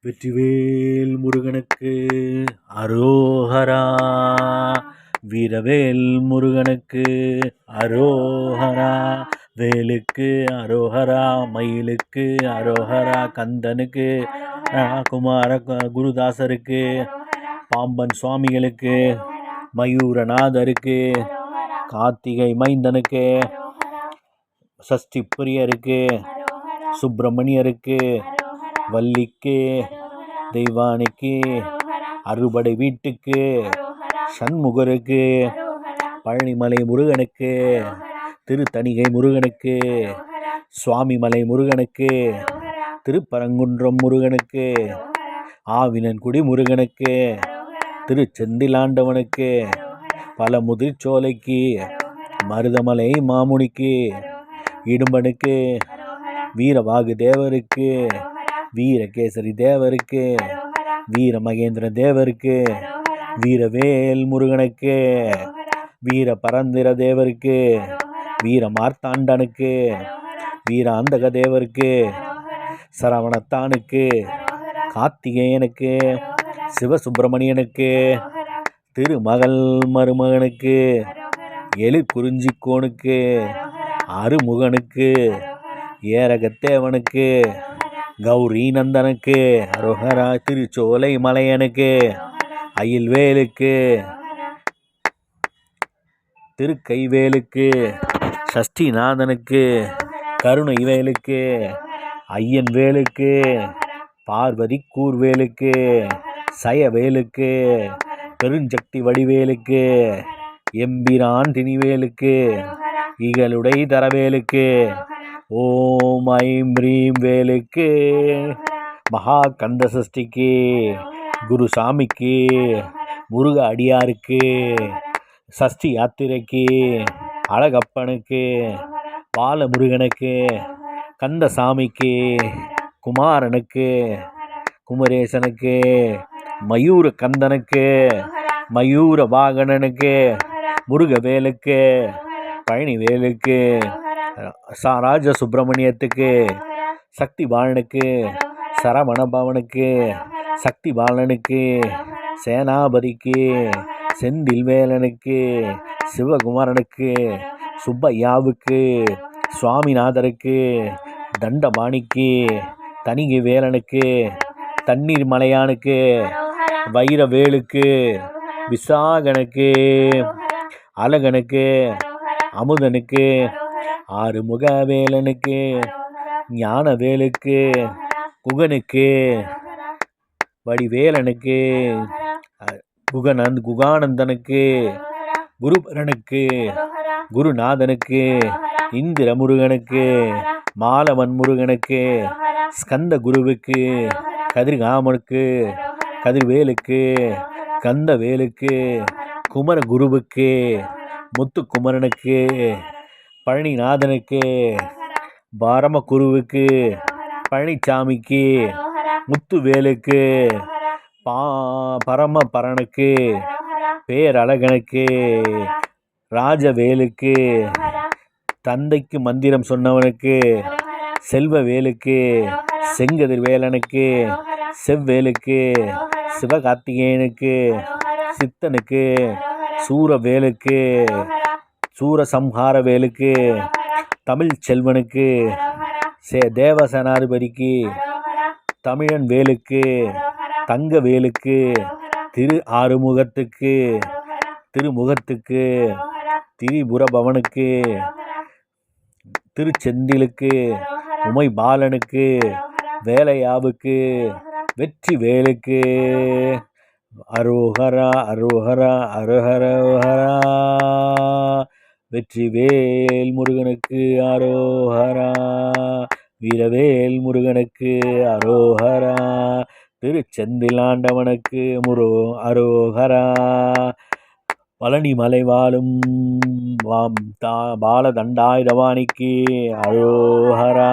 வெற்றிவேல் முருகனுக்கு அரோஹரா. வீரவேல் முருகனுக்கு அரோஹரா. வேலுக்கு அரோஹரா, மயிலுக்கு அரோஹரா, கந்தனுக்கு, குமார குருதாசருக்கு, பாம்பன் சுவாமிகளுக்கு, மயூரநாதருக்கு, கார்த்திகை மைந்தனுக்கு, சஷ்டி பிரியருக்கு, சுப்பிரமணியருக்கு, வள்ளிக்கு, தெய்வானைக்கு, அறுபடை வீட்டுக்கு, சண்முகருக்கு, பழனிமலை முருகனுக்கு, திருத்தணிகை முருகனுக்கு, சுவாமிமலை முருகனுக்கு, திருப்பரங்குன்றம் முருகனுக்கு, ஆவினன்குடி முருகனுக்கு, திருச்செந்திலாண்டவனுக்கு, பழமுதிர்ச்சோலைக்கு, மருதமலை மாமுனிக்கு, இடும்பனுக்கு, வீரவாகு தேவருக்கு, வீரகேசரி தேவருக்கு, வீரமகேந்திர தேவருக்கு, வீரவேல் முருகனுக்கு, வீர பரந்திர தேவருக்கு, வீர மார்த்தாண்டனுக்கு, வீர அந்தக தேவருக்கு, சரவணத்தானுக்கு, கார்த்திகேயனுக்கு, சிவசுப்பிரமணியனுக்கு, திருமகள் மருமகனுக்கு, எழிற்குறிஞ்சிக்கோனுக்கு, அருமுகனுக்கு, ஏரகத்தேவனுக்கு, கௌரி நந்தனுக்கு அரோஹரா. திருச்சோலை மலையனுக்கு, அயில்வேலுக்கு, திருக்கைவேலுக்கு, சஷ்டிநாதனுக்கு, கருணை வேலுக்கு, ஐயன் வேலுக்கு, பார்வதி கூர்வேலுக்கு, சயவேலுக்கு, பெருஞ்சக்தி வடிவேலுக்கு, எம்பிரான் திணிவேலுக்கு, இகழுடை தரவேலுக்கு, ஓம் ஐம் ரீம் வேலுக்கு, மகா கந்த சஷ்டிக்கு, குருசாமிக்கு, முருக அடியாருக்கு, சஷ்டி யாத்திரைக்கு, அழகப்பனுக்கு, பாலமுருகனுக்கு, கந்தசாமிக்கு, குமாரனுக்கு, குமரேசனுக்கு, மயூர கந்தனுக்கு, மயூர வாகனனுக்கு, முருகவேலுக்கு, பழனிவேலுக்கு, ராஜ சுப்பிரமணியத்துக்கு, சக்தி பாலனுக்கு, சரவண பவனுக்கு, சக்தி பாலனுக்கு, சேனாபதிக்கு, செந்தில் வேலனுக்கு, சிவகுமாரனுக்கு, சுப்பையாவுக்கு, சுவாமிநாதருக்கு, தண்டபாணிக்கு, தணிகை வேலனுக்கு, தண்ணீர் மலையானுக்கு, வைரவேலுக்கு, விசாகனுக்கு, அழகனுக்கு, அமுதனுக்கு, ஆறுமுக வேலனுக்கு, ஞானவேலுக்கு, குகனுக்கு, வடிவேலனுக்கு, குகானந்தனுக்கு, குருபரனுக்கு, குருநாதனுக்கு, இந்திர முருகனுக்கு, மாலவன் முருகனுக்கு, ஸ்கந்த குருவுக்கு, கதிர்காமனுக்கு, கதிர்வேலுக்கு, கந்தவேலுக்கு, குமர குருவுக்கு, முத்துக்குமரனுக்கு, பழனிநாதனுக்கு, பரமகுருவுக்கு, பழனிசாமிக்கு, முத்துவேலுக்கு, பரமபரனுக்கு, பேரழகனுக்கு, ராஜவேலுக்கு, தந்தைக்கு மந்திரம் சொன்னவனுக்கு, செல்வவேலுக்கு, செங்கதிர் வேலனுக்கு, செவ்வேலுக்கு, சிவகார்த்திகேயனுக்கு, சித்தனுக்கு, சூரவேலுக்கு, சூரசம்ஹார வேலுக்கு, தமிழ் செல்வனுக்கு, தேவசேனாதிபதிக்கு, தமிழன் வேலுக்கு, தங்க வேலுக்கு, திரு ஆறுமுகத்துக்கு, திருமுகத்துக்கு, திரிபுரபவனுக்கு, திருச்செந்திலுக்கு, உமை பாலனுக்கு, வேலையாவுக்கு, வெற்றி வேலுக்கு அரோஹரா அரோஹரா அரோஹரோஹரா. வெற்றிவேல் முருகனுக்கு அரோஹரா. வீரவேல் முருகனுக்கு அரோஹரா. திருச்செந்திலாண்டவனுக்கு அரோஹரா. பழனிமலை வாழும் பாலதண்டாயுதபாணிக்கு அரோஹரா.